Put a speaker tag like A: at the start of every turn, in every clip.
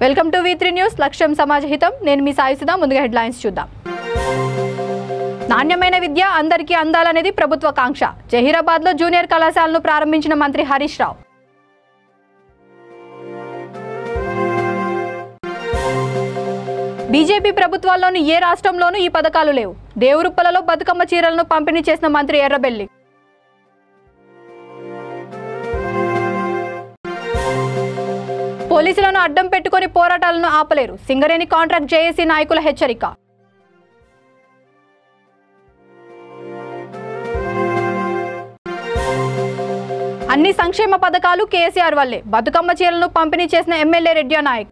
A: Welcome to V3 news లక్ష్యం సమాజహితం నేను మీ సాయిసుదా ముందుగా హెడ్లైన్స్ చూద్దాం నాణ్యమైన విద్య అందరికీ అందాలనేది ప్రభుత్వ కాంక్ష జహీరాబాద్లో జూనియర్ కళాశాలను ప్రారంభించిన మంత్రి హరీష్ రావు బీజేపీ ప్రభుత్వాల్లోని ఏ రాష్ట్రంలోనూ ఈ పథకాలు లేవు దేవురుప్పలలో బతుకమ్మ చీరలను పంపిణీ చేసిన మంత్రి ఎర్రబెల్లి పోలీసులను అడ్డం పెట్టుకొని పోరాటాలను ఆపలేరు సింగరేణి కాంట్రాక్ట్ జేఏసీ నాయకుల హెచ్చరిక అన్ని సంక్షేమ పథకాలు కేసీఆర్ వల్లే బతుకమ్మ చీరలను పంపిణీ చేసిన ఎమ్మెల్యే రెడ్డి నాయక్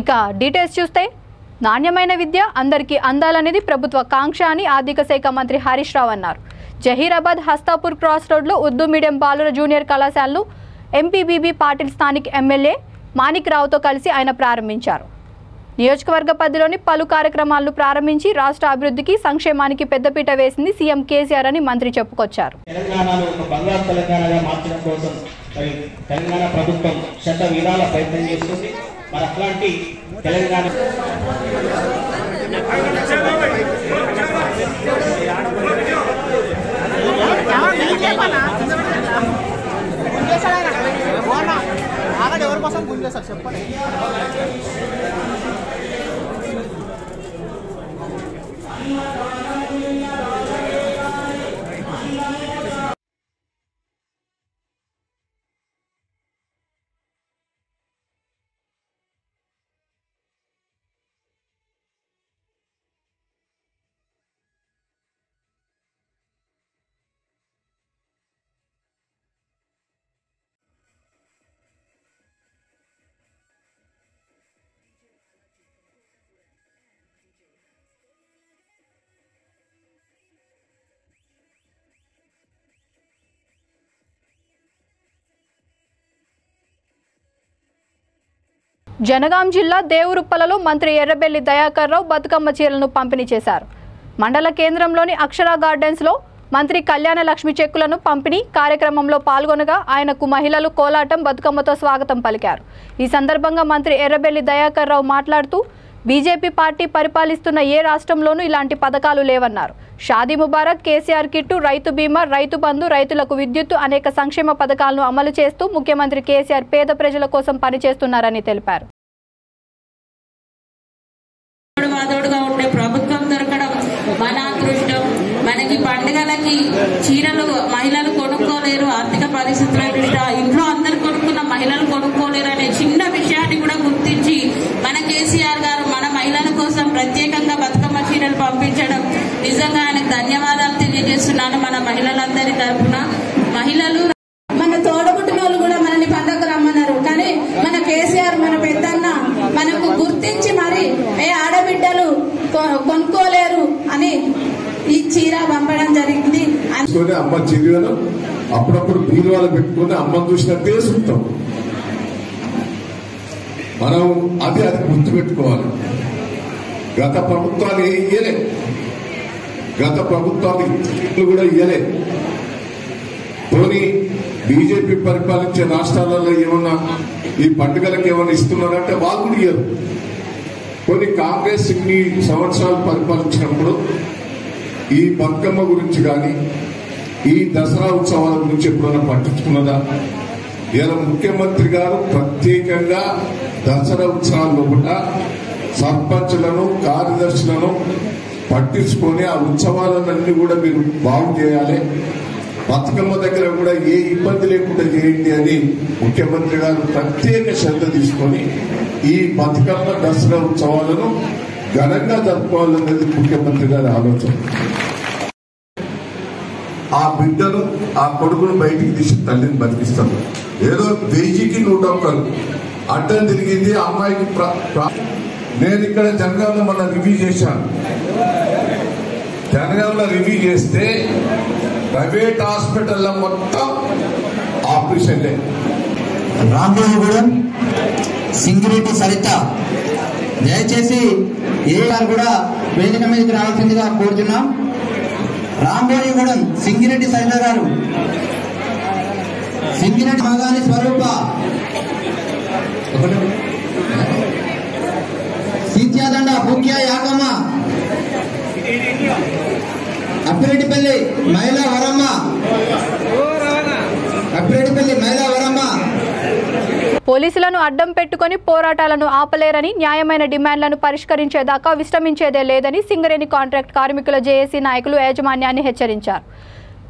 A: ఇక డీటెయిల్స్ చూస్తే నాణ్యమైన విద్య అందరికీ అందాలనేది ప్రభుత్వ కాంక్ష అని ఆర్థిక శాఖ మంత్రి హరీష్ రావు అన్నారు జహీరాబాద్ హస్తాపూర్ క్రాస్ రోడ్లో ఉర్దూ మీడియం బాలుర జూనియర్ కళాశాలను ఎంపీబీబీ పాటిల్ స్థానిక ఎమ్మెల్యే మాణిక్ రావుతో కలిసి ఆయన ప్రారంభించారు నియోజకవర్గ పరిధిలోని పలు కార్యక్రమాలను ప్రారంభించి రాష్ట్ర అభివృద్ధికి సంక్షేమానికి పెద్దపీట వేసింది సీఎం కేసీఆర్ అని మంత్రి చెప్పుకొచ్చారు
B: తెలంగాణ ప్రభుత్వం శత విధాల ప్రయత్నం చేస్తుంది మరి అట్లాంటి తెలంగాణ ఎవరి కోసం గుంజే సార్ చెప్పండి
A: జనగాం జిల్లా దేవురుప్పలలో మంత్రి ఎర్రబెల్లి దయాకర్ రావు బతుకమ్మ చీరలను పంపిణీ చేశారు మండల కేంద్రంలోని అక్షర గార్డెన్స్లో మంత్రి కళ్యాణ లక్ష్మి చెక్కులను పంపిణీ కార్యక్రమంలో పాల్గొనగా ఆయనకు మహిళలు కోలాటం బతుకమ్మతో స్వాగతం పలికారు ఈ సందర్భంగా మంత్రి ఎర్రబెల్లి దయాకర్ రావు మాట్లాడుతూ బీజేపీ పార్టీ పరిపాలిస్తున్న ఏ రాష్ట్రంలోనూ ఇలాంటి పథకాలు లేవన్నారు షాదీ ముబారక్ కేసీఆర్ కిట్టు రైతు బీమా రైతు బంధు రైతులకు విద్యుత్తు అనేక సంక్షేమ పథకాలను అమలు చేస్తూ ముఖ్యమంత్రి కేసీఆర్ పేద ప్రజల కోసం పనిచేస్తున్నారని తెలిపారు
C: ప్రభుత్వం దొరకడం మన అదృష్టం మనకి పండుగలకి చీరలు మహిళలు కొనుక్కోలేరు ఆర్థిక పరిస్థితుల ఇంట్లో అందరు కొనుక్కున్న మహిళలు కొనుక్కోలేరు అనే చిన్న విషయాన్ని కూడా గుర్తించి మన కేసీఆర్ గారు మన మహిళల కోసం ప్రత్యేకంగా బతుకమ్మ చీరలు పంపించడం నిజంగా ఆయనకు ధన్యవాదాలు తెలియజేస్తున్నాను మన మహిళలందరి తరఫున మహిళలు
D: మన తోడబుట్టిన వాళ్ళు కూడా మనల్ని పండగ రమ్మన్నారు కానీ మన కేసీఆర్ మన పెద్దన్న మనకు గుర్తించి మరి ఏ ఆడబిడ్డలు కొనుక్కోలేరు అని ఈ చీర పంపడం జరిగింది
E: అమ్మ చీరలను అప్పుడప్పుడు బీరువాలు పెట్టుకుని అమ్మను చూసినట్టే చూస్తాం మనం అది గుర్తుపెట్టుకోవాలి గత ప్రభుత్వాలు ఇయ్యలే గత ప్రభుత్వాలు కూడా ఇయ్యలే పోనీ బీజేపీ పరిపాలించే రాష్ట్రాలలో ఏమన్నా ఈ పండుగలకు ఏమన్నా ఇస్తున్నారంటే వాళ్ళు కూడా ఇయ్యరు కొన్ని కాంగ్రెస్ ఇన్ని సంవత్సరాలు పరిపాలించినప్పుడు ఈ బతుకమ్మ గురించి కానీ ఈ దసరా ఉత్సవాల గురించి ఎప్పుడైనా పట్టించుకున్నదా ఇలా ముఖ్యమంత్రి గారు ప్రత్యేకంగా దసరా ఉత్సవాల్లో కూడా సర్పంచ్లను కార్యదర్శులను పట్టించుకొని ఆ ఉత్సవాలన్నీ కూడా మీరు బాగు చేయాలి బతుకమ్మ దగ్గర కూడా ఏ ఇబ్బంది లేకుండా చేయండి అని ముఖ్యమంత్రి గారు ప్రత్యేక శ్రద్ధ తీసుకొని ఈ బతుకమ్మ దసరా ఉత్సవాలను ఘనంగా జరుపుకోవాలనేది ముఖ్యమంత్రి గారి ఆలోచన ఆ బిడ్డను ఆ కొడుకును బయటికి తీసి తల్లిని బతికిస్తారు ఏదో 1000కి 101 అడ్డం తిరిగింది అమ్మాయికి నేను ఇక్కడ జనగాంలో మొన్న రివ్యూ చేశాను జనగాంలో రివ్యూ చేస్తే ప్రైవేట్ హాస్పిటల్లో మొత్తం ఆపరేషన్లే
F: రాంబోగూడెం సింగిరెడ్డి సరిత దయచేసి ఏ గారు కూడా వేదిక మీదకి రావాల్సిందిగా కోరుతున్నాం రాంబోగూడెం సింగిరెడ్డి సరిత గారు సింగిరెడ్డి మగాని స్వరూప, సీత్యాదండ ముఖ్య యాకమ్మ, అప్పిరెడ్డిపల్లి మహిళా వరమ్మ, అప్పిరెడ్డిపల్లి మహిళా వరమ్మ.
A: పోలీసులను అడ్డం పెట్టుకుని పోరాటాలను ఆపలేరని, న్యాయమైన డిమాండ్లను పరిష్కరించేదాకా విశ్రమించేదే లేదని సింగరేణి కాంట్రాక్ట్ కార్మికుల జేఏసీ నాయకులు యాజమాన్యాన్ని హెచ్చరించారు.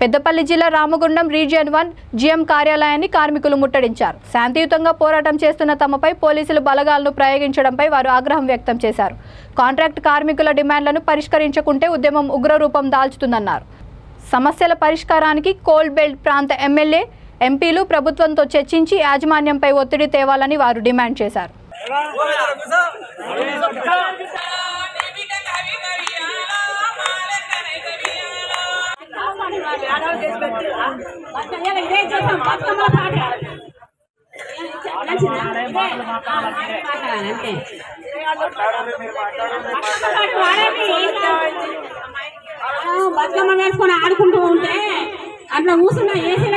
A: పెద్దపల్లి జిల్లా రామగుండం రీజియన్ 1 జీఎం కార్యాలయాన్ని కార్మికులు ముట్టడించారు. శాంతియుతంగా పోరాటం చేస్తున్న తమపై పోలీసులు బలగాలను ప్రయోగించడంపై వారు ఆగ్రహం వ్యక్తం చేశారు. కాంట్రాక్ట్ కార్మికుల డిమాండ్లను పరిష్కరించకుంటే ఉద్యమం ఉగ్రరూపం దాల్చుతుందన్నారు. సమస్యల పరిష్కారానికి కోల్ బెల్ట్ ప్రాంత ఎమ్మెల్యే, ఎంపీలు ప్రభుత్వంతో చర్చించి యాజమాన్యంపై ఒత్తిడి తేవాలని వారు డిమాండ్ చేశారు.
C: బతుకమ్మ వేసుకొని ఆడుకుంటూ ఉంటే అట్లా కూర్చున్నా ఏసీ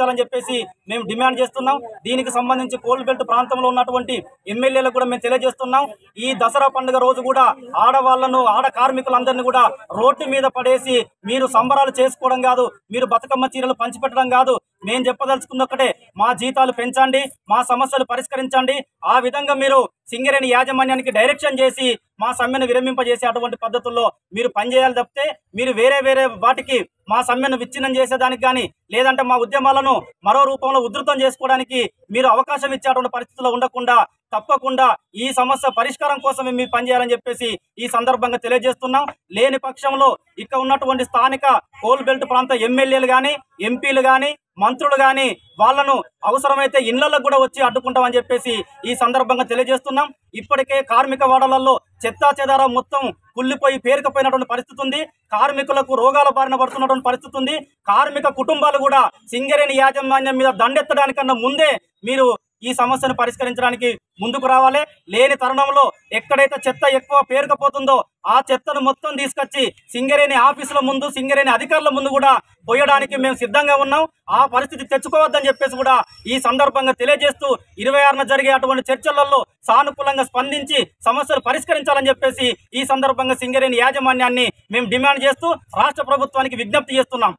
G: ాలని చెప్పేసి మేము డిమాండ్ చేస్తున్నాం. దీనికి సంబంధించి కోల్ బెల్ట్ ప్రాంతంలో ఉన్నటువంటి ఎమ్మెల్యేలకు కూడా మేము తెలియజేస్తున్నాం. ఈ దసరా పండుగ రోజు కూడా ఆడవాళ్లను, ఆడ కార్మికులందరినీ కూడా రోడ్డు మీద పడేసి మీరు సంబరాలు చేసుకోవడం కాదు, మీరు బతుకమ్మ చీరలు పంచిపెట్టడం కాదు. మేము చెప్పదలుచుకున్న ఒక్కటే, మా జీతాలు పెంచండి, మా సమస్యలు పరిష్కరించండి. ఆ విధంగా మీరు సింగరేణి యాజమాన్యానికి డైరెక్షన్ చేసి మా సమ్మెను విరమింపజేసే అటువంటి పద్ధతుల్లో మీరు పనిచేయాలి తప్పితే మీరు వేరే వాటికి మా సమ్మెను విచ్ఛిన్నం చేసేదానికి కానీ, లేదంటే మా ఉద్యమాలను మరో రూపంలో ఉధృతం చేసుకోవడానికి మీరు అవకాశం ఇచ్చేటువంటి పరిస్థితుల్లో ఉండకుండా తప్పకుండా ఈ సమస్య పరిష్కారం కోసమే మీరు పనిచేయాలని చెప్పేసి ఈ సందర్భంగా తెలియజేస్తున్నాం. లేని పక్షంలో ఇక్కడ ఉన్నటువంటి స్థానిక కోల్ బెల్ట్ ప్రాంత ఎమ్మెల్యేలు కానీ, ఎంపీలు కానీ, మంత్రులు కానీ వాళ్లను అవసరమైతే ఇళ్లకు కూడా వచ్చి అడ్డుకుంటామని చెప్పేసి ఈ సందర్భంగా తెలియజేస్తున్నాం. ఇప్పటికే కార్మిక వాడలలో చెత్తా చెదారం మొత్తం కుళ్ళిపోయి పేరుకపోయినటువంటి పరిస్థితి ఉంది. కార్మికులకు రోగాల బారిన పడుతున్నటువంటి పరిస్థితి ఉంది. కార్మిక కుటుంబాలు కూడా సింగరేణి యాజమాన్యం మీద దండెత్తడానికన్నా ముందే మీరు ఈ సమస్యను పరిష్కరించడానికి ముందుకు రావాలి. లేని తరుణంలో ఎక్కడైతే చెత్త ఎక్కువ పేరుకపోతుందో ఆ చెత్తను మొత్తం తీసుకొచ్చి సింగరేణి ఆఫీసుల ముందు, సింగరేణి అధికారుల ముందు కూడా పోయడానికి మేము సిద్ధంగా ఉన్నాం. ఆ పరిస్థితి తెచ్చుకోవద్దని చెప్పేసి కూడా ఈ సందర్భంగా తెలియజేస్తూ 26న జరిగే అటువంటి చర్చలలో సానుకూలంగా స్పందించి సమస్యలు పరిష్కరించాలని చెప్పేసి ఈ సందర్భంగా సింగరేణి యాజమాన్యాన్ని మేము డిమాండ్ చేస్తూ రాష్ట్ర ప్రభుత్వానికి విజ్ఞప్తి చేస్తున్నాం.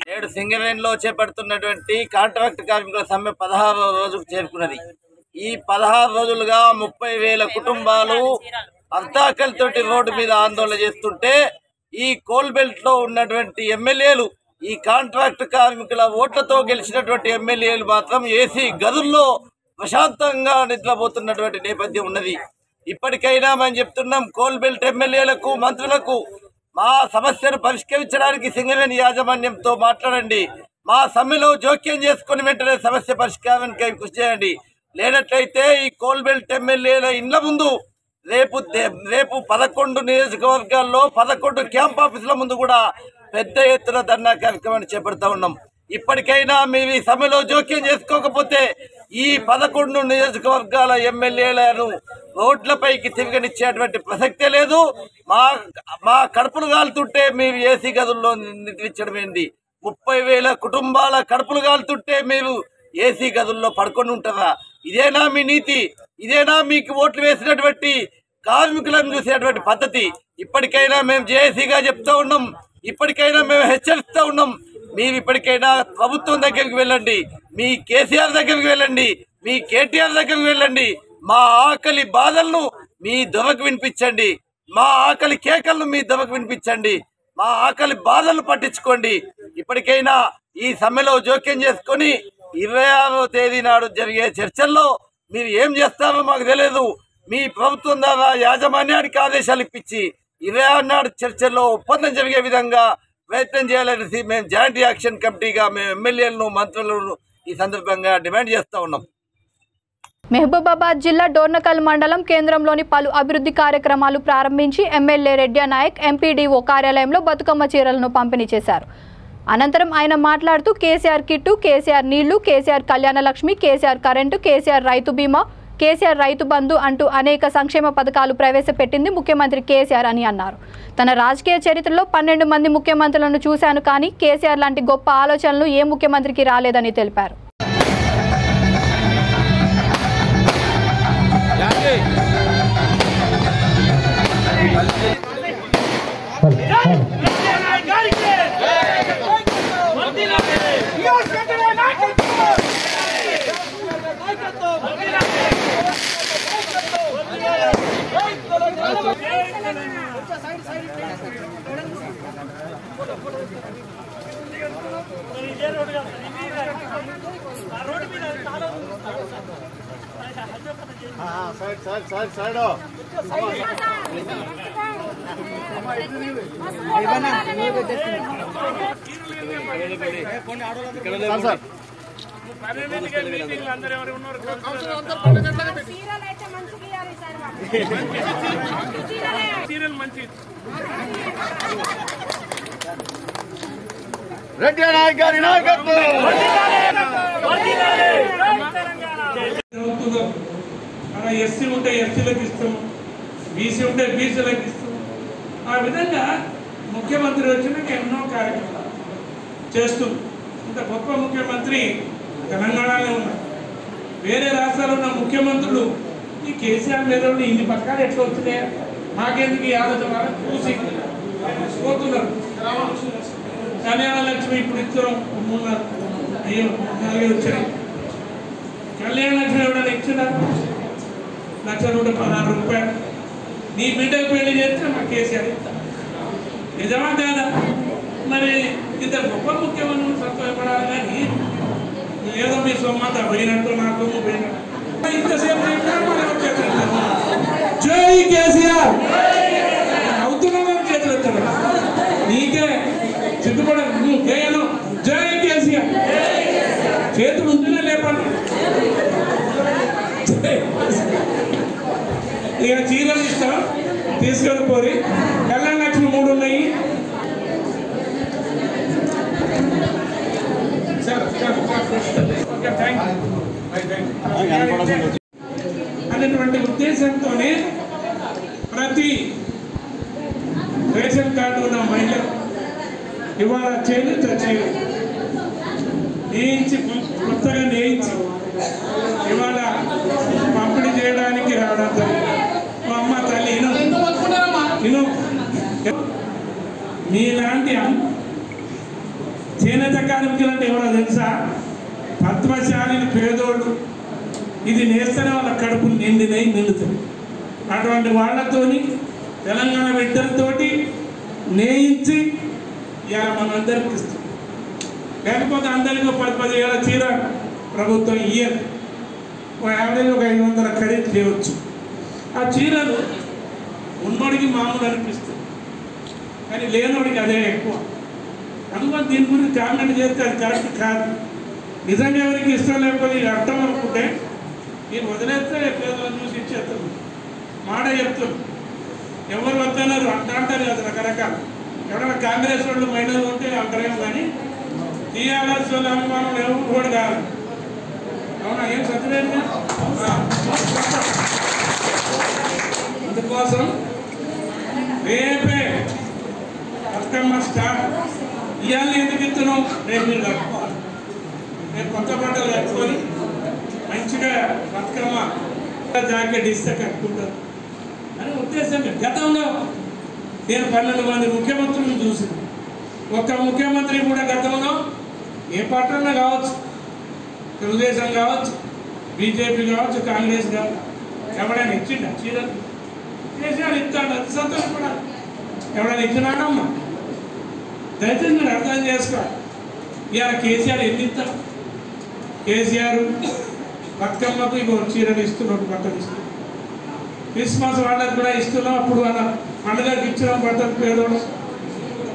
H: నేడు సింగరేణిలో చేపడుతున్నటువంటి కాంట్రాక్ట్ కార్మికుల సమ్మె 16వ రోజుకు చేరుకున్నది. ఈ 16 రోజులుగా 30,000 కుటుంబాలు అర్ధాకలితోటి రోడ్డు మీద ఆందోళన చేస్తుంటే ఈ కోల్ బెల్ట్ లో ఉన్నటువంటి ఎమ్మెల్యేలు, ఈ కాంట్రాక్ట్ కార్మికుల ఓట్లతో గెలిచినటువంటి ఎమ్మెల్యేలు మాత్రం ఏసీ గదుల్లో ప్రశాంతంగా నిద్రపోతున్నటువంటి నేపథ్యం ఉన్నది. ఇప్పటికైనా మనం చెప్తున్నాం, కోల్ బెల్ట్ ఎమ్మెల్యేలకు, మంత్రులకు మా సమస్యను పరిష్కరించడానికి సింగరేణి యాజమాన్యంతో మాట్లాడండి. మా సమ్మెలో జోక్యం చేసుకుని వెంటనే సమస్య పరిష్కారానికి కృషి చేయండి. లేనట్లయితే ఈ కోల్ బెల్ట్ ఎమ్మెల్యేల ఇండ్ల ముందు రేపు 11 నియోజకవర్గాల్లో 11 క్యాంప్ ఆఫీసుల ముందు కూడా పెద్ద ఎత్తున ధర్నా కార్యక్రమాన్ని చేపడతా ఉన్నాం. ఇప్పటికైనా మీరు ఈ సమ్మెలో జోక్యం చేసుకోకపోతే ఈ 11 నియోజకవర్గాల ఎమ్మెల్యేలను రోడ్లపైకి తిరగనిచ్చేటువంటి ప్రసక్తే లేదు. మా కడుపులు కాలుతుంటే మీరు ఏసీ గదుల్లో నిద్రించడం ఏంది? 30,000 కుటుంబాల కడుపులు కాలుతుంటే మీరు ఏసీ గదుల్లో పడుకొని ఉంటారా? ఇదేనా మీ నీతి? ఇదేనా మీకు ఓట్లు వేసినటువంటి కార్మికులను చూసేటువంటి పద్ధతి? ఇప్పటికైనా మేము జేఏసీగా చెప్తా ఉన్నాం, ఇప్పటికైనా మేము హెచ్చరిస్తూ ఉన్నాం. మీరు ఇప్పటికైనా ప్రభుత్వం దగ్గరికి వెళ్ళండి, మీ కేసీఆర్ దగ్గరికి వెళ్ళండి, మీ కేటీఆర్ దగ్గరికి వెళ్ళండి. మా ఆకలి బాధలను మీ దొరకు వినిపించండి, మా ఆకలి కేకలను మీ దొరకు వినిపించండి, మా ఆకలి బాధలను పట్టించుకోండి. ఇప్పటికైనా ఈ సమ్మెలో జోక్యం చేసుకొని 26వ తేదీ నాడు జరిగే చర్చల్లో మీరు ఏం చేస్తారో మాకు తెలియదు. మీ ప్రభుత్వం ద్వారా యాజమాన్యానికి ఆదేశాలు ఇప్పించి 26 నాడు చర్చల్లో ఒప్పందం జరిగే విధంగా ప్రయత్నం చేయాలనేసి మేము జాయింట్ యాక్షన్ కమిటీగా మేము ఎమ్మెల్యేలను, మంత్రులను ఈ సందర్భంగా డిమాండ్ చేస్తూ ఉన్నాం.
A: మహబూబాబాద్ జిల్లా డోర్నకల్ మండలం కేంద్రంలోని పలు అభివృద్ధి కార్యక్రమాలు ప్రారంభించి ఎమ్మెల్యే రెడ్డి నాయక్ ఎంపీడీఓ కార్యాలయంలో బతుకమ్మ చీరలను పంపిణీ చేశారు. అనంతరం ఆయన మాట్లాడుతూ కేసీఆర్ కిట్టు, కేసీఆర్ నీళ్లు, కేసీఆర్ కళ్యాణ లక్ష్మి, కేసీఆర్ కరెంటు, కేసీఆర్ రైతు బీమా, కేసీఆర్ రైతు బంధు అంటూ అనేక సంక్షేమ పథకాలు ప్రవేశపెట్టింది ముఖ్యమంత్రి కేసీఆర్ అని అన్నారు. తన రాజకీయ చరిత్రలో 12 మంది ముఖ్యమంత్రులను చూశాను, కానీ కేసీఆర్ లాంటి గొప్ప ఆలోచనలు ఏ ముఖ్యమంత్రికి రాలేదని తెలిపారు.
H: రెడ్డి నాయక్ గారి నాయకత్వం
I: మన ఎస్సీ ఉంటే ఎస్సీలకు ఇస్తాం, బీసీ ఉంటే బీసీలకు ఇస్తాం. ఆ విధంగా ముఖ్యమంత్రి వచ్చినాక ఎన్నో కార్యక్రమాలు చేస్తూ ఇంత గొప్ప ముఖ్యమంత్రి తెలంగాణలో ఉన్నారు. వేరే రాష్ట్రాల్లో ఉన్న ముఖ్యమంత్రులు ఈ కేసీఆర్ మీద ఇన్ని పథకాలు ఎట్లా వచ్చినాయా, మాకెందుకు ఈ ఆలోచన చూసి పోతున్నారు. కళ్యాణ లక్ష్మి ఇప్పుడు ఇస్తున్నాం, 3-4 వచ్చాయి. కళ్యాణ లక్ష్మి ఎవరైనా ఇచ్చినా ₹1,16 నీ బిడ్డకు పెళ్లి చేస్తే మా కేసీఆర్ ఇస్తాం. నిజమా కాదా? మరి ఇంత గొప్ప ముఖ్యమంత్రి సంతోషపడాలి, కానీ ఏదో మీ సొమ్మంతా పోయినట్టు నా సొమ్ము పోయినట్టు ఇంతసేపు జై కేసీఆర్ అవుతున్నా చేతులు వచ్చాడు. నీకే సిగ్గుపడ, నువ్వు చేయను. జై కేసీఆర్ చేతులు ఉంటేనే లేపండి. ఇక చీరలు ఇస్తాం, తీసుకెళ్ళిపోయి. కళ్యాణ లక్ష్మి 3 ఉన్నాయి. అనేటువంటి ఉద్దేశంతోనే ప్రతి రేషన్ కార్డు ఉన్న మహిళ ఇవాళ చేనేత చీర నేయించి, కొత్తగా నేయించి ఇవాళ పంపిణీ చేయడానికి రావడం జరిగింది. మా అమ్మ తల్లి మీలాంటి చేనేత కార్మికులంటే ఎవరో తెలుసా? పద్మశాలిని పేదోళ్ళు. ఇది నేస్తేనే వాళ్ళ కడుపులు నిండుతాయి. అటువంటి వాళ్ళతోని తెలంగాణ బిడ్డలతోటి నేయించి ఇలా మనందరికి ఇస్తాం. లేకపోతే అందరికీ 10 ఏళ్ళ చీర ప్రభుత్వం ఇయ్యదు. యావరేజ్ ఒక 500 ఖరీదు చేయవచ్చు. ఆ చీరలు ఉన్నోడికి మామూలు అనిపిస్తుంది, కానీ లేనోడికి అదే ఎక్కువ. అందుకని దీని గురించి కామెంట్ చేస్తే అది కరెక్ట్ కాదు. నిజంగా ఎవరికి ఇష్టం లేకపోతే ఇది అర్థం అనుకుంటే మీరు వదిలేస్తే పేదలను చూసి ఇచ్చేస్తారు. మాట చెప్తారు, ఎవరు వద్దన్నారు అంటారు కదా రకరకాలు. ఎవరైనా కాంగ్రెస్ వాళ్ళు మైనర్లు ఉంటే అంటారేమో, కానీ టీఆర్ఎస్ వాళ్ళ అనుమానం ఎవరు కూడా కాదు. అవునా? ఏం సత్యలేదు. అందుకోసం రేపే బతుకమ్మ స్టార్ట్. ఇవాళ ఎందుకు ఇస్తున్నాం? రేపు మీరు కట్టుకోవాలి. రేపు కొత్త బట్టలు కట్టుకొని మంచిగా బతుకమ్మ జాకెట్ ఇస్తే కట్టుకుంటారు అని ఉద్దేశం. గతంలో నేను 12 మంది ముఖ్యమంత్రులను చూసింది. ఒక్క ముఖ్యమంత్రి కూడా గతంలో ఏ పార్టీలో కావచ్చు, తెలుగుదేశం కావచ్చు, బీజేపీ కావచ్చు, కాంగ్రెస్ కావచ్చు, ఎవడైనా ఇచ్చిండ చీరలు? కేసీఆర్ ఇస్తాడు, అది సంతోషపడాలి. ఎవడైనా ఇచ్చినాడమ్మా? దయచేసి మీరు అర్థం చేసుకోవాలి. ఇవాళ కేసీఆర్ ఎన్ని ఇస్తాడు? కేసీఆర్ బతుకమ్మకు ఇగో చీరలు ఇస్తున్నాడు, బట్టలు ఇస్తున్నాడు. క్రిస్మస్ వాళ్ళకి కూడా ఇస్తున్నాం. అప్పుడు వాళ్ళ పండుగకి ఇచ్చినాం బట్టలు, పేదోడు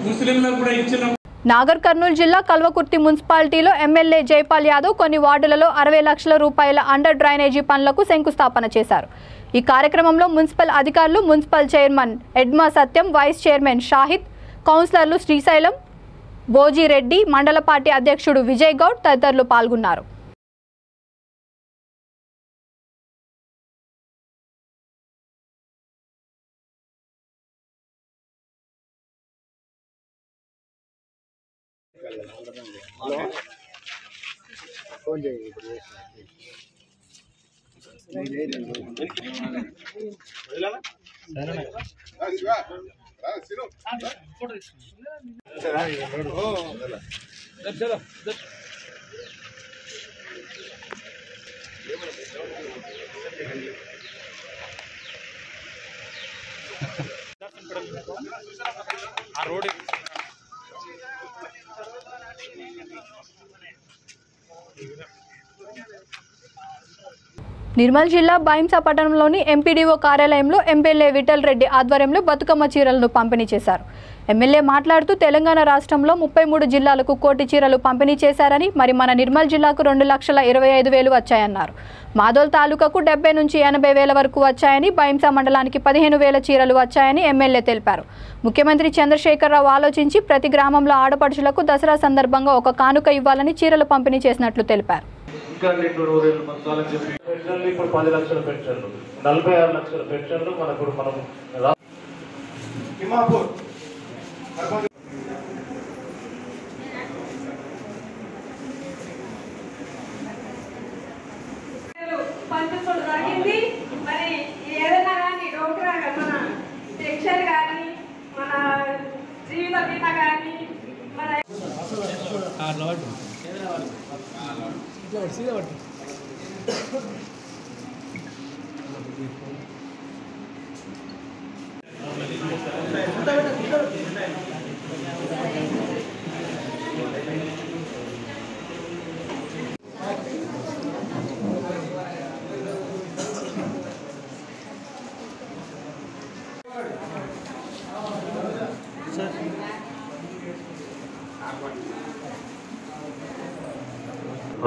I: ముస్లింలకు కూడా ఇచ్చినాం.
A: నాగర్ కర్నూలు జిల్లా కల్వకుర్తి మున్సిపాలిటీలో ఎమ్మెల్యే జైపాల్ యాదవ్ కొన్ని వార్డులలో 60 లక్షల రూపాయల అండర్ డ్రైనేజీ పనులకు శంకుస్థాపన చేశారు. ఈ కార్యక్రమంలో మున్సిపల్ అధికారులు, మున్సిపల్ చైర్మన్ ఎడ్మా సత్యం, వైస్ చైర్మన్ షాహిద్, కౌన్సిలర్లు శ్రీశైలం, బోజిరెడ్డి, మండల పార్టీ అధ్యక్షుడు విజయ్ గౌడ్ తదితరులు పాల్గొన్నారు. నిర్మల్ జిల్లా బైంసా పట్టణంలోని ఎంపీడీఓ కార్యాలయంలో ఎమ్మెల్యే విఠల్ రెడ్డి ఆధ్వర్యంలో బతుకమ్మ చీరలను పంపిణీ చేశారు. ఎమ్మెల్యే మాట్లాడుతూ తెలంగాణ రాష్ట్రంలో 33 జిల్లాలకు 1 కోటి చీరలు పంపిణీ చేశారని, మరి మన నిర్మల్ జిల్లాకు 2,25,000 వచ్చాయన్నారు. మాదోల్ తాలూకాకు 70 నుంచి 80 వేల వరకు వచ్చాయని, బైంసా మండలానికి 15,000 చీరలు వచ్చాయని ఎమ్మెల్యే తెలిపారు. ముఖ్యమంత్రి చంద్రశేఖరరావు ఆలోచించి ప్రతి గ్రామంలో ఆడపడుచులకు దసరా సందర్భంగా ఒక కానుక ఇవ్వాలని చీరలు పంపిణీ చేసినట్లు తెలిపారు.
J: ఇప్పుడు 10 లక్షల పెన్షన్లు, 46 లక్షల పెన్షన్లు మనకు
K: పంచుకోవడం జరిగింది. మరి ఏదైనా కానీ డోక్రా మన పెన్షన్ కానీ మన జీవిత బీమా కానీ మన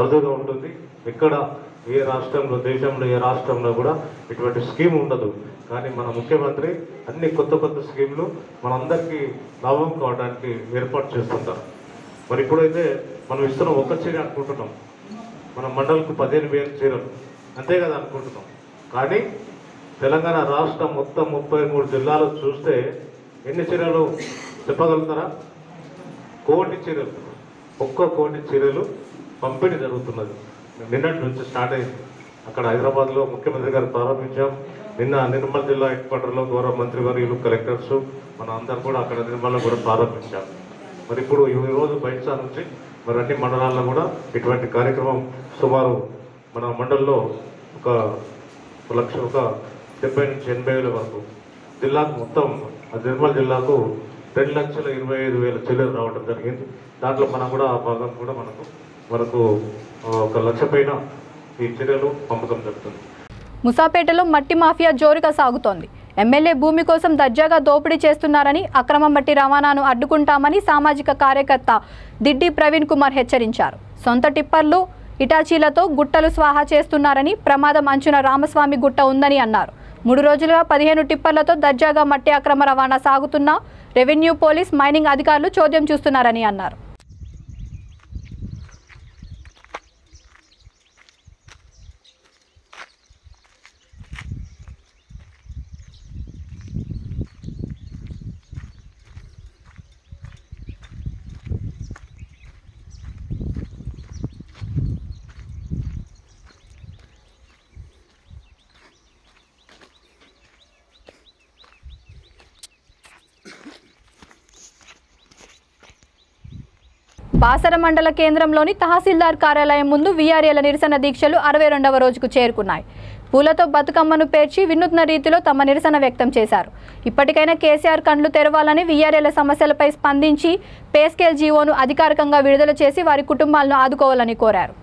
J: అరుదుగా ఉంటుంది. ఇక్కడ ఏ రాష్ట్రంలో, దేశంలో ఏ రాష్ట్రంలో కూడా ఇటువంటి స్కీమ్ ఉండదు. కానీ మన ముఖ్యమంత్రి అన్ని కొత్త కొత్త స్కీమ్లు మనందరికీ లాభం కావడానికి ఏర్పాటు చేస్తుంటారు. మరి ఇప్పుడైతే మనం ఇస్తున్న ఒక్క చీర అనుకుంటున్నాం, మన మండలకు 15,000 చీరలు అంతే కదా అనుకుంటున్నాం. కానీ తెలంగాణ రాష్ట్రం మొత్తం 33 జిల్లాలు చూస్తే ఎన్ని చీరలు చెప్పగలుగుతారా? 1 కోటి చీరలు, 1 కోటి చీరలు పంపిణీ జరుగుతున్నది. నిన్నటి నుంచి స్టార్ట్ అయింది. అక్కడ హైదరాబాద్లో ముఖ్యమంత్రి గారు ప్రారంభించాం. నిన్న నిర్మల్ జిల్లా హెడ్ క్వార్టర్లో గౌరవ మంత్రి వర్యులు, కలెక్టర్స్ మన అందరూ కూడా అక్కడ నిర్మల్లో కూడా ప్రారంభించాం. మరి ఇప్పుడు ఈరోజు బైంసా నుంచి మరి అన్ని మండలాల్లో కూడా ఇటువంటి కార్యక్రమం సుమారు మన మండలంలో ఒక 70 నుంచి 80 వేల వరకు, జిల్లాకు మొత్తం నిర్మల్ జిల్లాకు 2,25,000 చీరలు రావడం జరిగింది. దాంట్లో మనం కూడా ఆ భాగం కూడా మనకు 1 లక్ష పైన ఈ చీరలు పంపకం జరుగుతుంది.
A: ముసాపేటలో మట్టి మాఫియా జోరుగా సాగుతోంది. ఎమ్మెల్యే భూమి కోసం దర్జాగా దోపిడీ చేస్తున్నారని, అక్రమ మట్టి రవాణాను అడ్డుకుంటామని సామాజిక కార్యకర్త దిడ్డి ప్రవీణ్ కుమార్ హెచ్చరించారు. సొంత టిప్పర్లు, ఇటాచీలతో గుట్టలు స్వాహా చేస్తున్నారని, ప్రమాదం అంచున రామస్వామి గుట్ట ఉందని అన్నారు. 3 రోజులుగా 15 టిప్పర్లతో దర్జాగా మట్టి అక్రమ రవాణా సాగుతున్నా రెవెన్యూ, పోలీస్, మైనింగ్ అధికారులు చోద్యం చూస్తున్నారని అన్నారు. బాసర మండల కేంద్రంలోని తహసీల్దార్ కార్యాలయం ముందు వీఆర్ఏల నిరసన దీక్షలు 62వ రోజుకు చేరుకున్నాయి. పూలతో బతుకమ్మను పేర్చి వినూత్న రీతిలో తమ నిరసన వ్యక్తం చేశారు. ఇప్పటికైనా కేసీఆర్ కండ్లు తెరవాలని, వీఆర్ఏల సమస్యలపై స్పందించి పే స్కేల్ జీవోను అధికారికంగా విడుదల చేసి వారి కుటుంబాలను ఆదుకోవాలని కోరారు.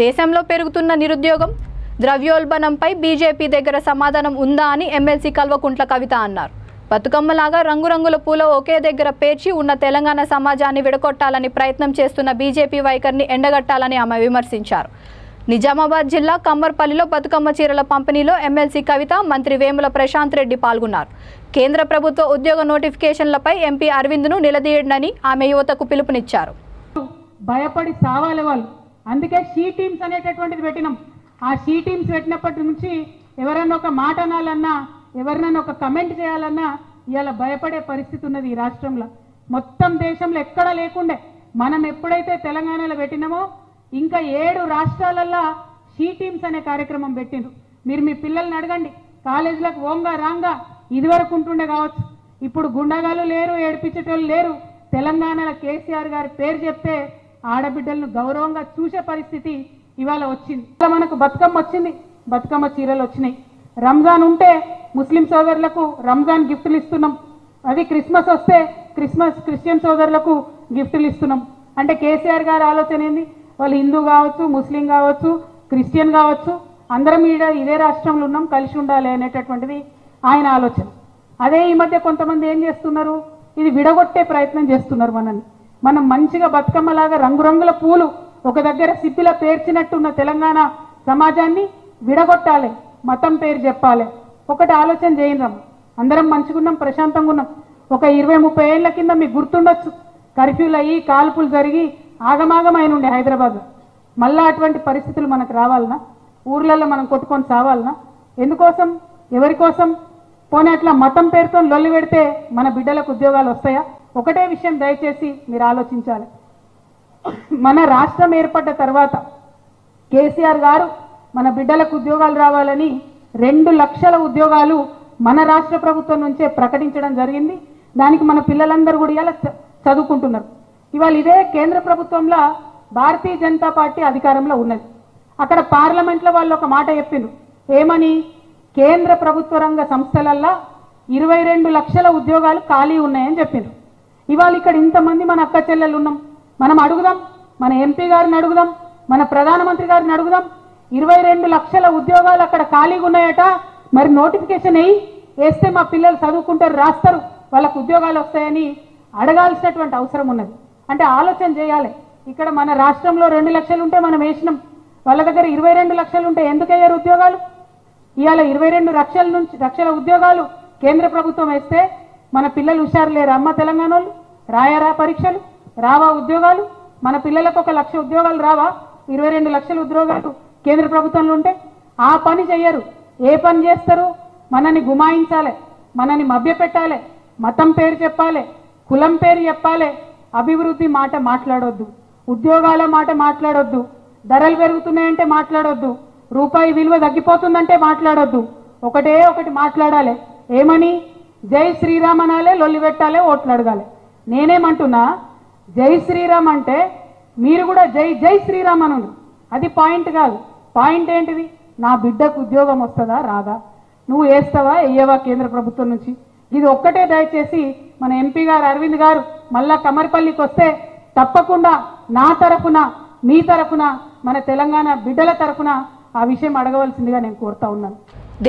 A: దేశంలో పెరుగుతున్న నిరుద్యోగం, ద్రవ్యోల్బణంపై బీజేపీ దగ్గర సమాధానం ఉందా అని ఎమ్మెల్సీ కల్వకుంట్ల కవిత అన్నారు. బతుకమ్మలాగా రంగురంగుల పూల ఒకే దగ్గర పేర్చి ఉన్న తెలంగాణ సమాజాన్ని విడగొట్టాలని ప్రయత్నం చేస్తున్న బీజేపీ వైఖరిని ఎండగట్టాలని ఆమె విమర్శించారు. నిజామాబాద్ జిల్లా కమ్మర్పల్లిలో బతుకమ్మ చీరల పంపిణీలో ఎమ్మెల్సీ కవిత, మంత్రి వేముల ప్రశాంత్ రెడ్డి పాల్గొన్నారు. కేంద్ర ప్రభుత్వ ఉద్యోగ నోటిఫికేషన్లపై ఎంపీ అరవింద్ను నిలదీయండని ఆమె యువతకు పిలుపునిచ్చారు.
L: భయపడి సావాలి వాళ్ళు, అందుకే షీ టీమ్స్ అనేటటువంటిది పెట్టినాం. ఆ షీ టీమ్స్ పెట్టినప్పటి నుంచి ఎవరన్నా ఒక మాట అనాలన్నా, ఎవరినన్నా ఒక కమెంట్ చేయాలన్నా ఇవాళ భయపడే పరిస్థితి ఉన్నది ఈ రాష్ట్రంలో. మొత్తం దేశంలో ఎక్కడా లేకుండే మనం ఎప్పుడైతే తెలంగాణలో పెట్టినామో ఇంకా 7 రాష్ట్రాలల్లో షీ టీమ్స్ అనే కార్యక్రమం పెట్టిండ్రు. మీరు మీ పిల్లల్ని అడగండి, కాలేజీలకు ఓంగా రాంగా ఇదివరకు ఉంటుండే కావచ్చు, ఇప్పుడు గుండగాలు లేరు, ఏడిపించేటోళ్ళు లేరు. తెలంగాణలో కేసీఆర్ గారి పేరు చెప్తే ఆడబిడ్డలను గౌరవంగా చూసే పరిస్థితి ఇవాళ వచ్చింది. మనకు బతుకమ్మ వచ్చింది, బతుకమ్మ చీరలు వచ్చినాయి. రంజాన్ ఉంటే ముస్లిం సోదరులకు రంజాన్ గిఫ్టులు ఇస్తున్నాం. అది క్రిస్మస్ వస్తే క్రిస్టియన్ సోదరులకు గిఫ్టులు ఇస్తున్నాం. అంటే కేసీఆర్ గారి ఆలోచన ఏంది? వాళ్ళు హిందూ కావచ్చు, ముస్లిం కావచ్చు, క్రిస్టియన్ కావచ్చు, అందరం ఇదే రాష్ట్రంలో ఉన్నాం, కలిసి ఉండాలి అనేటటువంటిది ఆయన ఆలోచన. అదే ఈ మధ్య కొంతమంది ఏం చేస్తున్నారు, ఇది విడగొట్టే ప్రయత్నం చేస్తున్నారు మనల్ని. మనం మంచిగా బతుకమ్మలాగా రంగురంగుల పూలు ఒక దగ్గర సిప్పిలో పేర్చినట్టున్న తెలంగాణ సమాజాన్ని విడగొట్టాలి, మతం పేరు చెప్పాలి. ఒకటి ఆలోచన చేయండి, అందరం మంచిగున్నాం, ప్రశాంతంగా ఉన్నాం. ఒక 20-30 ఏళ్ల కింద మీకు గుర్తుండొచ్చు, కర్ఫ్యూలు అయ్యి కాల్పులు జరిగి ఆగమాగమైన ఉండే హైదరాబాద్. మళ్ళా అటువంటి పరిస్థితులు మనకు రావాలనా? ఊర్లలో మనం కొట్టుకొని సావాలనా? ఎందుకోసం, ఎవరి కోసం? పోనీ అట్లా మతం పేరుతో లొల్లి పెడితే మన బిడ్డలకు ఉద్యోగాలు వస్తాయా? ఒకటే విషయం దయచేసి మీరు ఆలోచించాలి. మన రాష్ట్రం ఏర్పడ్డ తర్వాత కేసీఆర్ గారు మన బిడ్డలకు ఉద్యోగాలు రావాలని 2 లక్షల ఉద్యోగాలు మన రాష్ట్ర ప్రభుత్వం నుంచే ప్రకటించడం జరిగింది. దానికి మన పిల్లలందరూ కూడా ఇలా చదువుకుంటున్నారు. ఇవాళ ఇదే కేంద్ర ప్రభుత్వంలో భారతీయ జనతా పార్టీ అధికారంలో ఉన్నది. అక్కడ పార్లమెంట్లో వాళ్ళు ఒక మాట చెప్పిండ్రు, ఏమని? కేంద్ర ప్రభుత్వ రంగ సంస్థలల్లో 22 లక్షల ఉద్యోగాలు ఖాళీ ఉన్నాయని చెప్పిండ్రు. ఇవాళ ఇక్కడ ఇంతమంది మన అక్క చెల్లెలు ఉన్నాం, మనం అడుగుదాం, మన ఎంపీ గారిని అడుగుదాం, మన ప్రధానమంత్రి గారిని అడుగుదాం. 22 లక్షల ఉద్యోగాలు అక్కడ ఖాళీగా ఉన్నాయట, మరి నోటిఫికేషన్ వేస్తే మా పిల్లలు చదువుకుంటారు, రాస్తారు, వాళ్ళకు ఉద్యోగాలు వస్తాయని అడగాల్సినటువంటి అవసరం ఉన్నది. అంటే ఆలోచన చేయాలి. ఇక్కడ మన రాష్ట్రంలో 2 లక్షలు ఉంటే మనం వేసినాం, వాళ్ళ దగ్గర 22 లక్షలు ఉంటే ఎందుకు అయ్యారు ఉద్యోగాలు? ఇవాళ 22 లక్షల ఉద్యోగాలు కేంద్ర ప్రభుత్వం వేస్తే మన పిల్లలు హుషారు లేరు అమ్మ? తెలంగాణ వాళ్ళు రాయరా పరీక్షలు? రావా ఉద్యోగాలు? మన పిల్లలకు 1 లక్ష ఉద్యోగాలు రావా? 22 లక్షల ఉద్యోగాలు కేంద్ర ప్రభుత్వంలో ఉంటే ఆ పని చెయ్యరు. ఏ పని చేస్తారు? మనని గుమాయించాలి, మనని మభ్యపెట్టాలి, మతం పేరు చెప్పాలి, కులం పేరు చెప్పాలి, అభివృద్ధి మాట మాట్లాడొద్దు, ఉద్యోగాల మాట మాట్లాడొద్దు, ధరలు పెరుగుతున్నాయంటే మాట్లాడొద్దు, రూపాయి విలువ తగ్గిపోతుందంటే మాట్లాడొద్దు. ఒకటే ఒకటి మాట్లాడాలి, ఏమని? జై శ్రీరామ్ అనాలే, లొల్లి పెట్టాలి, ఓట్లు అడగాలి. నేనేమంటున్నా, జై శ్రీరామ్ అంటే మీరు కూడా జై జై శ్రీరామ్ అను. అది పాయింట్ కాదు. పాయింట్ ఏంటిది? నా బిడ్డకు ఉద్యోగం వస్తుందా రాదా? నువ్వు వేస్తావా వెయ్యవా కేంద్ర ప్రభుత్వం నుంచి? ఇది ఒక్కటే దయచేసి మన ఎంపీ గారు అరవింద్ గారు మళ్ళా కమర్పల్లికి వస్తే తప్పకుండా నా తరఫున, మీ తరఫున, మన తెలంగాణ బిడ్డల తరఫున ఆ విషయం అడగవలసిందిగా నేను కోరుతా ఉన్నాను.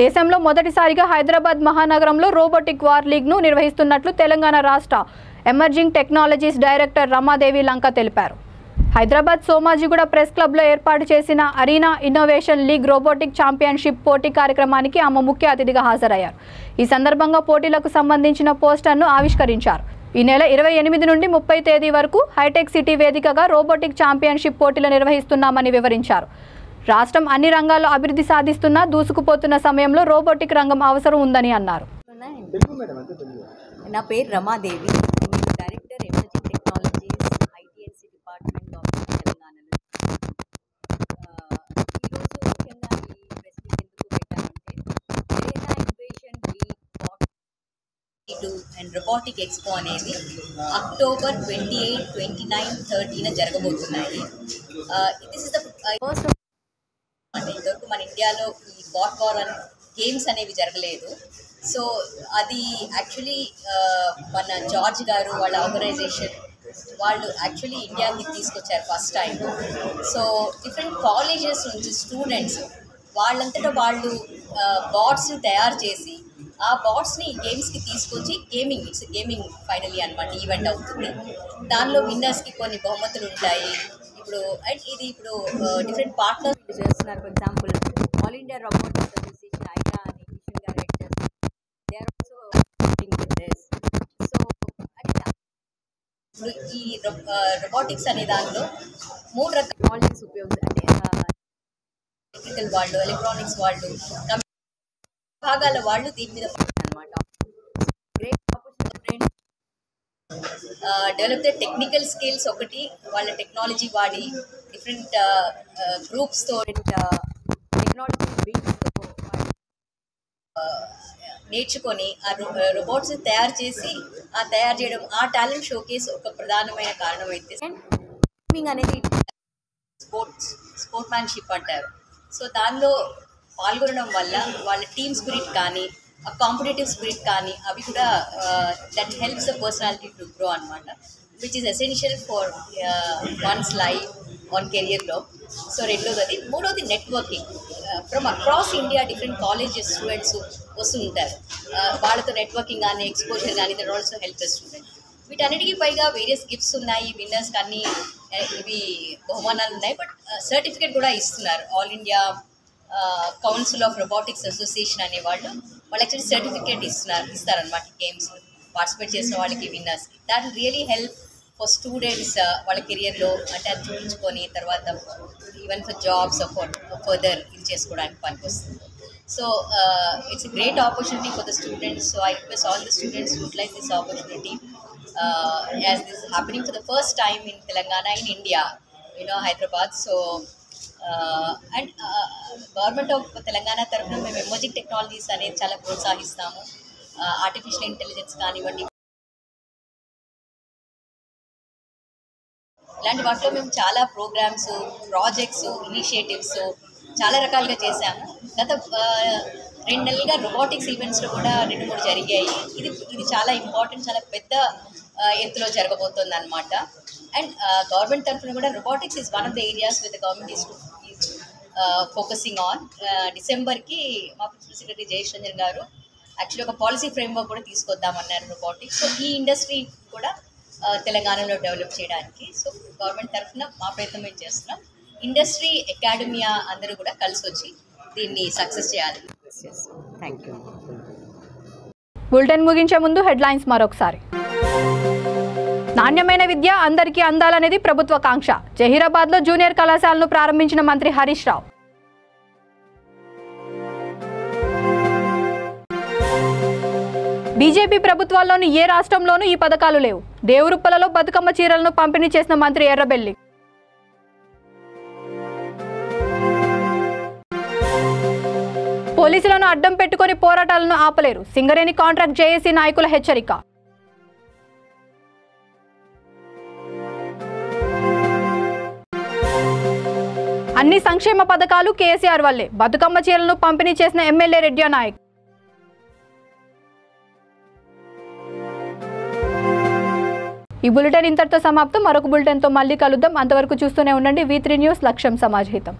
A: దేశంలో మొదటిసారిగా హైదరాబాద్ మహానగరంలో రోబోటిక్ వార్ లీగ్ను నిర్వహిస్తున్నట్లు తెలంగాణ రాష్ట్ర emerging technologies director Ramadevi Lanka తెలిపారు. హైదరాబాద్ సోమాజిగూడ ప్రెస్ క్లబ్లో ఏర్పాటు చేసిన arena innovation league robotic championship పోటీ కార్యక్రమానికి ఆమె ముఖ్య అతిథిగా హాజరయ్యారు. ఈ సందర్భంగా పోటీలకు సంబంధించిన పోస్టర్ను ఆవిష్కరించారు. ఈ నెల 28 నుండి 30 తేదీ వరకు హైటెక్ సిటీ వేదికగా రోబోటిక్ ఛాంపియన్షిప్ పోటీలు నిర్వహిస్తున్నామని వివరించారు. రాష్ట్రం అన్ని రంగాల్లో అభివృద్ధి సాధిస్తున్నా దూసుకుపోతున్న సమయంలో రోబోటిక్ రంగం అవసరం ఉందని అన్నారు.
M: నా పేరు Ramadevi, director emerging technologies ITNC department of తెలంగాణలో. ఈరోజు ముఖ్యంగా ఈ ప్రెస్ మీట్ ఎందుకు పెట్టామంటే, Arena innovation league 42 and robotic expo అనేది అక్టోబర్ 28, 29, 30 జరగబోతున్నాయి. This is the first. అంటే ఇంతవరకు మన ఇండియాలో ఈ బాట్ వార్ గేమ్స్ అనేవి జరగలేదు. సో అది యాక్చువల్లీ మన జార్జ్ గారు వాళ్ళ ఆర్గనైజేషన్ వాళ్ళు యాక్చువల్లీ ఇండియాకి తీసుకొచ్చారు first time. So different colleges నుంచి స్టూడెంట్స్ వాళ్ళంతటా వాళ్ళు బాట్స్ని తయారు చేసి ఆ బాట్స్ని గేమ్స్కి తీసుకొచ్చి గేమింగ్ ఫైనలీ అనమాట ఈవెంట్ అవుతుంది. దానిలో విన్నర్స్కి కొన్ని బహుమతులు ఉంటాయి. ఇప్పుడు అండ్ ఇది ఇప్పుడు డిఫరెంట్ పార్ట్నర్స్ చేస్తున్నారు. For example all India robotics association AIDA అని కిషన్ గారు హెడ్ చేస్తారు. They are also working with this. So ఇప్పుడు ఈ రోబోటిక్స్ అనే దానిలో 3 రకాల టెక్నాలజీస్ ఉపయోగిస్తారు. టెక్నికల్ వాళ్ళు, ఎలక్ట్రానిక్స్ వాళ్ళు, భాగాల వాళ్ళు దీని మీద అనమాట. Great opportunity develop the technical skills. ఒకటి వాళ్ళ టెక్నాలజీ వాడి డిఫరెంట్ గ్రూప్స్తో టెక్నాలజీ బీట్స్తో నేర్చుకొని ఆ రోబోట్స్ తయారు చేసి తయారు చేయడం ఆ టాలెంట్ షోకేస్ ఒక ప్రధానమైన కారణం అయితే. గేమింగ్ అనేది స్పోర్ట్మ్యాన్షిప్ అంటారు. సో దానిలో పాల్గొనడం వల్ల వాళ్ళ టీమ్ స్పిరిట్ కానీ ఆ కాంపిటేటివ్ స్పిరిట్ కానీ అవి కూడా that helps the personality to grow అనమాట, which is essential for one's life on కెరియర్లో. సో రెండోది. మూడోది networking. From across India different colleges students వస్తూ ఉంటారు. వాళ్ళతో నెట్వర్కింగ్ కానీ ఎక్స్పోజర్ కానీ that also help the student. వీటన్నిటికీ పైగా వేరియస్ గిఫ్ట్స్ ఉన్నాయి. విన్నర్స్కి అన్ని ఇవి బహుమానాలు ఉన్నాయి. బట్ సర్టిఫికేట్ కూడా ఇస్తున్నారు. All India council of robotics association అనే వాళ్ళు యాక్చువల్లీ సర్టిఫికేట్ ఇస్తారనమాట గేమ్స్ పార్టిసిపేట్ చేసిన వాళ్ళకి, విన్నర్స్కి. That really help for students వాళ్ళ కెరియర్లో అంటే అది చూపించుకొని తర్వాత ఈవెన్ ఫర్ జాబ్స్ ఫర్దర్ ఇది చేసుకోవడానికి పనికొస్తుంది. So it's a great opportunity for the students. So I request all the students to utilise this opportunity as this is happening for the first time in Telangana, in India, Hyderabad. So and government of Telangana tarafuna మేము emerging technologies అనేది చాలా ప్రోత్సహిస్తాము. Artificial intelligence కానివ్వండి, ఇలాంటి వాటిలో మేము చాలా programmes, projects, initiatives చాలా రకాలుగా చేశాము. గత 2 నెలలుగా రోబోటిక్స్ ఈవెంట్స్లో కూడా 2-3 జరిగాయి. ఇది చాలా ఇంపార్టెంట్, చాలా పెద్ద ఎత్తులో జరగబోతుంది అనమాట. అండ్ గవర్నమెంట్ తరఫున కూడా robotics is one of the areas with the government is focusing on. డిసెంబర్కి మా ప్రిన్సిపల్ సెక్రటరీ జయేష్ రంజన్ గారు యాక్చువల్లీ ఒక పాలసీ ఫ్రేమ్వర్క్ కూడా తీసుకొద్దామన్నారు రోబోటిక్స్. సో ఈ ఇండస్ట్రీ కూడా తెలంగాణలో డెవలప్ చేయడానికి సో గవర్నమెంట్ తరఫున మా ప్రయత్నం మేము చేస్తున్నాం. ఇండస్ట్రీ, అకాడమియా అందరూ కూడా కలిసి వచ్చి దీన్ని సక్సెస్ చేయాలి. Thank you.
A: బులెటిన్ ముగించే ముందు హెడ్లైన్స్ మరొకసారి. నాణ్యమైన విద్య అందరికీ అందాలనేది ప్రభుత్వ కాంక్ష. జహీరాబాద్లో జూనియర్ కళాశాలను ప్రారంభించిన మంత్రి హరీష్ రావు. బీజేపీ ప్రభుత్వాల్లోని ఏ రాష్ట్రంలోనూ ఈ పథకాలు లేవు. దేవురుప్పలలో బతుకమ్మ చీరలను పంపిణీ చేసిన మంత్రి ఎర్రబెల్లి. పోలీసులను అడ్డం పెట్టుకుని పోరాటాలను ఆపలేరు. సింగరేణి కాంట్రాక్ట్ జేఏసీ నాయకుల హెచ్చరిక. అన్ని సంక్షేమ పథకాలు కేసీఆర్ వల్లే. బతుకమ్మ చీరలను పంపిణీ చేసిన ఎమ్మెల్యే రెడ్డి నాయక్. ఈ బులెటిన్ ఇంతటితో సమాప్తం. మరొక బులెటిన్తో మళ్ళీ కలుద్దాం. అంతవరకు చూస్తూనే ఉండండి V3 న్యూస్, లక్ష్యం సమాజహితం.